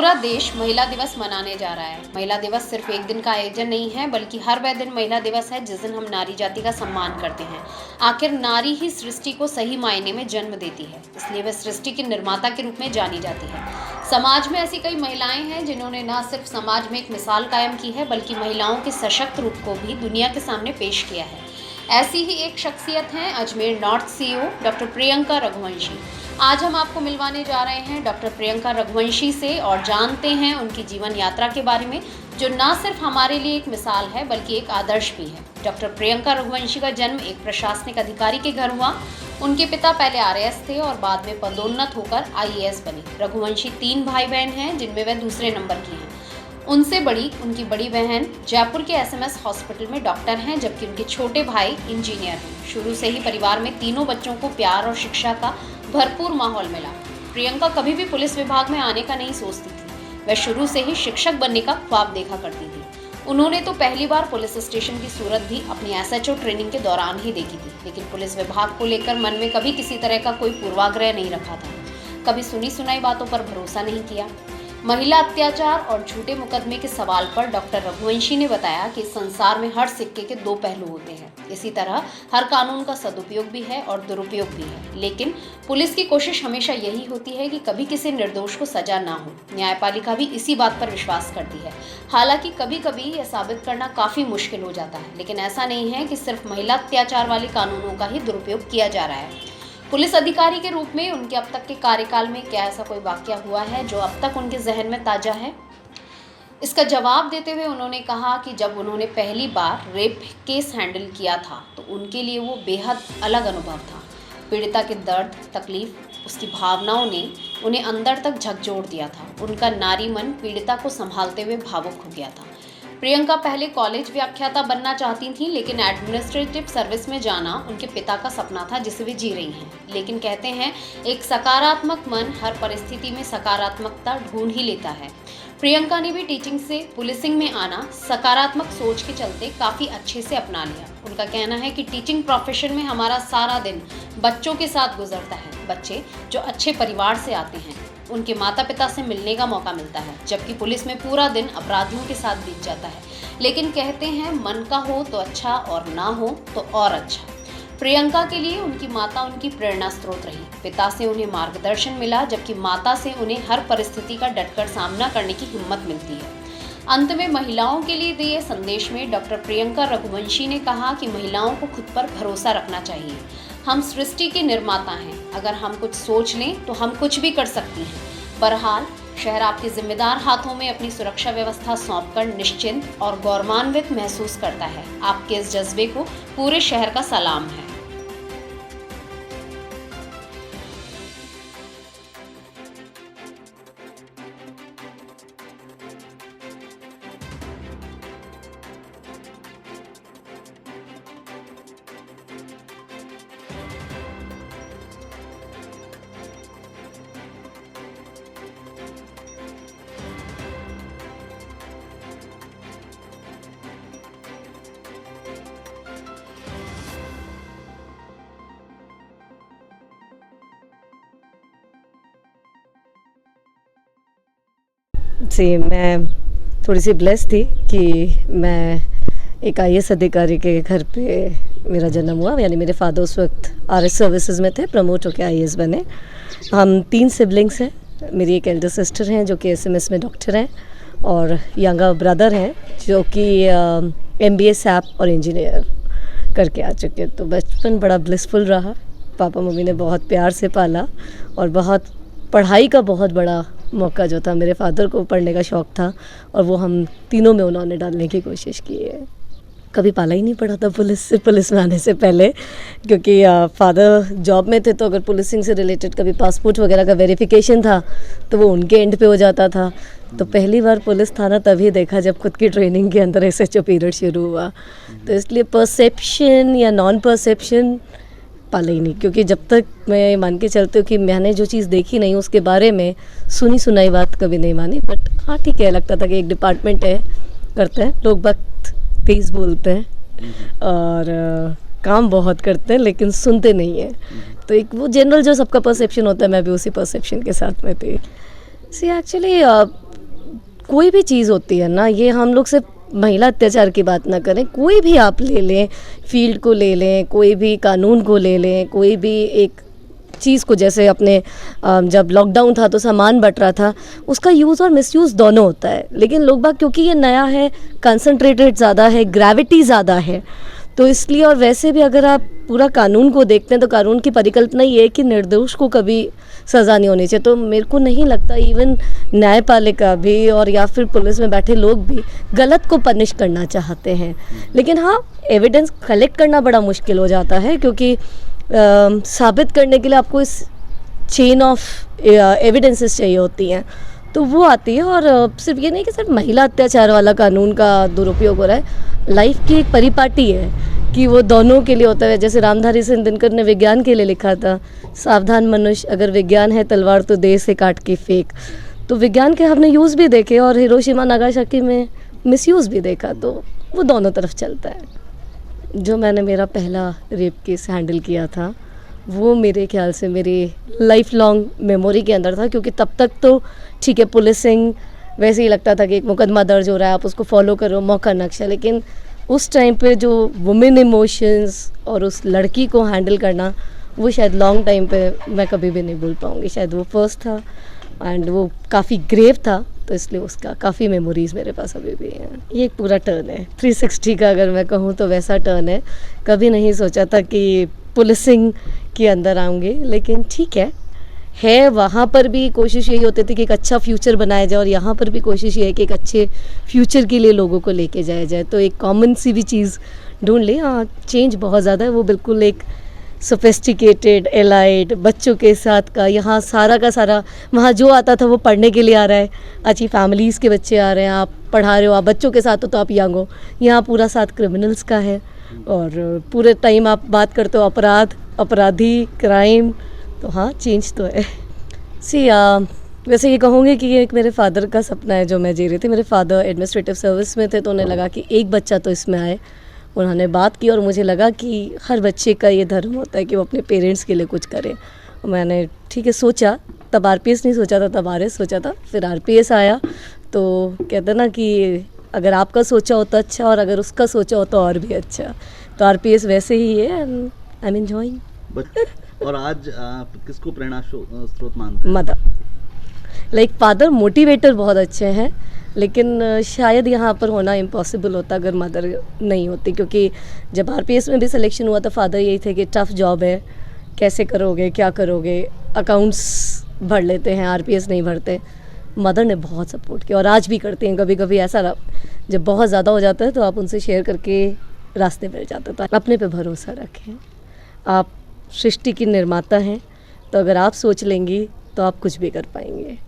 पूरा देश महिला दिवस मनाने जा रहा है। महिला दिवस सिर्फ एक दिन का आयोजन नहीं है, बल्कि हर वह दिन महिला दिवस है जिस दिन हम नारी जाति का सम्मान करते हैं। आखिर नारी ही सृष्टि को सही मायने में जन्म देती है, इसलिए वह सृष्टि की निर्माता के रूप में जानी जाती है। समाज में ऐसी कई महिलाएं हैं जिन्होंने न सिर्फ समाज में एक मिसाल कायम की है, बल्कि महिलाओं के सशक्त रूप को भी दुनिया के सामने पेश किया है। ऐसी ही एक शख्सियत हैं Ajmer north CEO doctor Priyanka Raghuvanshi. आज हम आपको मिलवाने जा रहे हैं डॉक्टर प्रियंका रघुवंशी से और जानते हैं उनकी जीवन यात्रा के बारे में, जो न सिर्फ हमारे लिए एक मिसाल है बल्कि एक आदर्श भी है। डॉक्टर प्रियंका रघुवंशी का जन्म एक प्रशासनिक अधिकारी के घर हुआ। उनके पिता पहले आरएएस थे और बाद में पदोन्नत होकर आईएएस बने। रघुवंशी 3 भाई बहन हैं, जिनमें वह दूसरे नंबर की हैं। उनसे बड़ी उनकी बड़ी बहन जयपुर के एसएमएस हॉस्पिटल में डॉक्टर हैं, जबकि उनके छोटे भाई इंजीनियर हैं। शुरू से ही परिवार में तीनों बच्चों को प्यार और शिक्षा का भरपूर माहौल मिला। प्रियंका कभी भी पुलिस विभाग में आने का नहीं सोचती थी। वह शुरू से ही शिक्षक बनने का ख्वाब देखा करती थी। उन्होंने तो पहली बार पुलिस स्टेशन की सूरत भी अपनी एसएचओ ट्रेनिंग के दौरान ही देखी थी, लेकिन पुलिस विभाग को लेकर मन में कभी किसी तरह का कोई पूर्वाग्रह नहीं रखा था। कभी सुनी सुनाई बातों पर भरोसा नहीं किया। महिला अत्याचार और झूठे मुकदमे के सवाल पर डॉक्टर रघुवंशी ने बताया कि संसार में हर सिक्के के 2 पहलू होते हैं। इसी तरह हर कानून का सदुपयोग भी है और दुरुपयोग भी है, लेकिन पुलिस की कोशिश हमेशा यही होती है कि कभी किसी निर्दोष को सजा ना हो। न्यायपालिका भी इसी बात पर विश्वास करती है। हालांकि कभी कभी यह साबित करना काफी मुश्किल हो जाता है, लेकिन ऐसा नहीं है कि सिर्फ महिला अत्याचार वाले कानूनों का ही दुरुपयोग किया जा रहा है। पुलिस अधिकारी के रूप में उनके अब तक के कार्यकाल में क्या ऐसा कोई वाकया हुआ है जो अब तक उनके जहन में ताजा है? इसका जवाब देते हुए उन्होंने कहा कि जब उन्होंने पहली बार रेप केस हैंडल किया था तो उनके लिए वो बेहद अलग अनुभव था। पीड़िता के दर्द, तकलीफ, उसकी भावनाओं ने उन्हें अंदर तक झकझोर दिया था। उनका नारी मन पीड़िता को संभालते हुए भावुक हो गया था। प्रियंका पहले कॉलेज व्याख्याता बनना चाहती थी, लेकिन एडमिनिस्ट्रेटिव सर्विस में जाना उनके पिता का सपना था जिसे वे जी रही हैं। लेकिन कहते हैं एक सकारात्मक मन हर परिस्थिति में सकारात्मकता ढूंढ ही लेता है। प्रियंका ने भी टीचिंग से पुलिसिंग में आना सकारात्मक सोच के चलते काफ़ी अच्छे से अपना लिया। उनका कहना है कि टीचिंग प्रोफेशन में हमारा सारा दिन बच्चों के साथ गुजरता है। बच्चे जो अच्छे परिवार से आते हैं, उनके माता पिता से मिलने का मौका मिलता है, जबकि पुलिस में पूरा दिन अपराधियों के साथ बीत जाता है। लेकिन कहते हैं मन का हो तो अच्छा और ना हो तो और अच्छा। प्रियंका के लिए उनकी माता उनकी प्रेरणा स्रोत रही। पिता से उन्हें मार्गदर्शन मिला, जबकि माता से उन्हें हर परिस्थिति का डटकर सामना करने की हिम्मत मिलती है। अंत में महिलाओं के लिए दिए संदेश में डॉक्टर प्रियंका रघुवंशी ने कहा कि महिलाओं को खुद पर भरोसा रखना चाहिए। हम सृष्टि के निर्माता हैं। अगर हम कुछ सोच लें तो हम कुछ भी कर सकती हैं। बहरहाल शहर आपके जिम्मेदार हाथों में अपनी सुरक्षा व्यवस्था सौंपकर निश्चिंत और गौरवान्वित महसूस करता है। आपके इस जज्बे को पूरे शहर का सलाम है। जी, मैं थोड़ी सी ब्लेस थी कि मैं एक आईएएस अधिकारी के घर पे मेरा जन्म हुआ। यानी मेरे फादर उस वक्त आरएस सर्विसेज में थे, प्रमोट होकर आईएएस बने। हम 3 सिबलिंग्स हैं। मेरी एक एल्डर सिस्टर हैं जो कि एसएमएस में डॉक्टर हैं, और यंगर ब्रदर हैं जो कि एमबीए सैप और इंजीनियर करके आ चुके। तो बचपन बड़ा ब्लिसफुल रहा। पापा मम्मी ने बहुत प्यार से पाला, और बहुत पढ़ाई का बहुत बड़ा मौका जो था, मेरे फादर को पढ़ने का शौक़ था और वो हम तीनों में उन्होंने डालने की कोशिश की है। कभी पाला ही नहीं पड़ा था पुलिस में आने से पहले, क्योंकि फादर जॉब में थे। तो अगर पुलिसिंग से रिलेटेड कभी पासपोर्ट वगैरह का वेरिफिकेशन था तो वो उनके एंड पे हो जाता था। तो पहली बार पुलिस थाना तभी देखा जब खुद की ट्रेनिंग के अंदर एसएचओ पीरियड शुरू हुआ। तो इसलिए परसेप्शन या नॉन परसेप्शन पाला ही नहीं, क्योंकि जब तक मैं मान के चलती हूँ कि मैंने जो चीज़ देखी नहीं उसके बारे में सुनी सुनाई बात कभी नहीं मानी। बट हाँ ठीक है, लगता था कि एक डिपार्टमेंट है, करते हैं लोग, वक्त तेज़ बोलते हैं और काम बहुत करते हैं लेकिन सुनते नहीं हैं। तो एक वो जनरल जो सबका परसेप्शन होता है, मैं भी उसी परसेप्शन के साथ में थी। सी एक्चुअली कोई भी चीज़ होती है ना, ये हम लोग सिर्फ महिला अत्याचार की बात ना करें, कोई भी आप ले लें, फील्ड को ले लें, कोई भी कानून को ले लें, कोई भी एक चीज़ को, जैसे अपने जब लॉकडाउन था तो सामान बट रहा था, उसका यूज़ और मिसयूज़ दोनों होता है। लेकिन लोग बाग क्योंकि ये नया है, कंसंट्रेटेड ज़्यादा है, ग्रेविटी ज़्यादा है, तो इसलिए, और वैसे भी अगर आप पूरा कानून को देखते हैं तो कानून की परिकल्पना ये है कि निर्दोष को कभी सज़ा नहीं होनी चाहिए। तो मेरे को नहीं लगता इवन न्यायपालिका भी और या फिर पुलिस में बैठे लोग भी गलत को पनिश करना चाहते हैं। लेकिन हाँ, एविडेंस कलेक्ट करना बड़ा मुश्किल हो जाता है, क्योंकि साबित करने के लिए आपको इस चेन ऑफ एविडेंसेस चाहिए होती हैं, तो वो आती है। और सिर्फ ये नहीं कि सिर्फ महिला अत्याचार वाला कानून का दुरुपयोग हो रहा है, लाइफ की एक परिपाटी है कि वो दोनों के लिए होता है। जैसे रामधारी सिंह दिनकर ने विज्ञान के लिए लिखा था, सावधान मनुष्य, अगर विज्ञान है तलवार तो देह से काट के फेंक। तो विज्ञान के हमने यूज़ भी देखे और हिरोशिमा नागासाकी में मिसयूज़ भी देखा, तो वो दोनों तरफ चलता है। जो मैंने मेरा पहला रेप केस हैंडल किया था, वो मेरे ख्याल से मेरी लाइफ लॉन्ग मेमोरी के अंदर था, क्योंकि तब तक तो ठीक है, पुलिसिंग वैसे ही लगता था कि एक मुकदमा दर्ज हो रहा है, आप उसको फॉलो करो, मौका नक्शा। लेकिन उस टाइम पे जो वुमेन इमोशंस और उस लड़की को हैंडल करना, वो शायद लॉन्ग टाइम पे मैं कभी भी नहीं भूल पाऊँगी। शायद वो फर्स्ट था एंड वो काफ़ी ग्रेव था, तो इसलिए उसका काफ़ी मेमोरीज़ मेरे पास अभी भी हैं। ये एक पूरा टर्न है 360 का, अगर मैं कहूँ तो वैसा टर्न है। कभी नहीं सोचा था कि पुलिसिंग के अंदर आऊँगी, लेकिन ठीक है वहाँ पर भी कोशिश यही होती थी कि एक अच्छा फ्यूचर बनाया जाए, और यहाँ पर भी कोशिश ये है कि एक अच्छे फ्यूचर के लिए लोगों को लेके जाया जाए। तो एक कॉमन सी भी चीज़ ढूंढ ली। हाँ, चेंज बहुत ज़्यादा है, वो बिल्कुल एक सोफिस्टिकेटेड एलाइड बच्चों के साथ का, यहाँ सारा का सारा, वहाँ जो आता था वो पढ़ने के लिए आ रहा है, अच्छी फैमिलीज़ के बच्चे आ रहे हैं, आप पढ़ा रहे हो, आप बच्चों के साथ हो तो आप यंग हो। यहाँ पूरा साथ क्रिमिनल्स का है, और पूरे टाइम आप बात करते हो अपराधी, क्राइम। तो हाँ, चेंज तो है। वैसे ये कहूँगी कि ये एक मेरे फादर का सपना है जो मैं जी रही थी। मेरे फादर एडमिनिस्ट्रेटिव सर्विस में थे, तो उन्हें लगा कि एक बच्चा तो इसमें आए। उन्होंने बात की और मुझे लगा कि हर बच्चे का ये धर्म होता है कि वो अपने पेरेंट्स के लिए कुछ करे। मैंने ठीक है सोचा, तब आरपीएस नहीं सोचा था, तब आरएस सोचा था, फिर आरपीएस आया। तो कहते ना कि अगर आपका सोचा हो तो अच्छा, और अगर उसका सोचा हो तो और भी अच्छा। तो आरपीएस वैसे ही है, आई एम एंजॉयिंग। और आज आप किसको प्रेरणा स्रोत मानते हैं? मदर। लाइक फादर मोटिवेटर बहुत अच्छे हैं, लेकिन शायद यहाँ पर होना इम्पॉसिबल होता अगर मदर नहीं होती, क्योंकि जब आरपीएस में भी सिलेक्शन हुआ था, फादर यही थे कि टफ़ जॉब है, कैसे करोगे, क्या करोगे, अकाउंट्स भर लेते हैं, आरपीएस नहीं भरते। मदर ने बहुत सपोर्ट किया और आज भी करती हैं। कभी कभी ऐसा जब बहुत ज़्यादा हो जाता है तो आप उनसे शेयर करके रास्ते मिल जाते, तो अपने पे भरोसा रखें। आप सृष्टि की निर्माता हैं, तो अगर आप सोच लेंगी तो आप कुछ भी कर पाएंगे।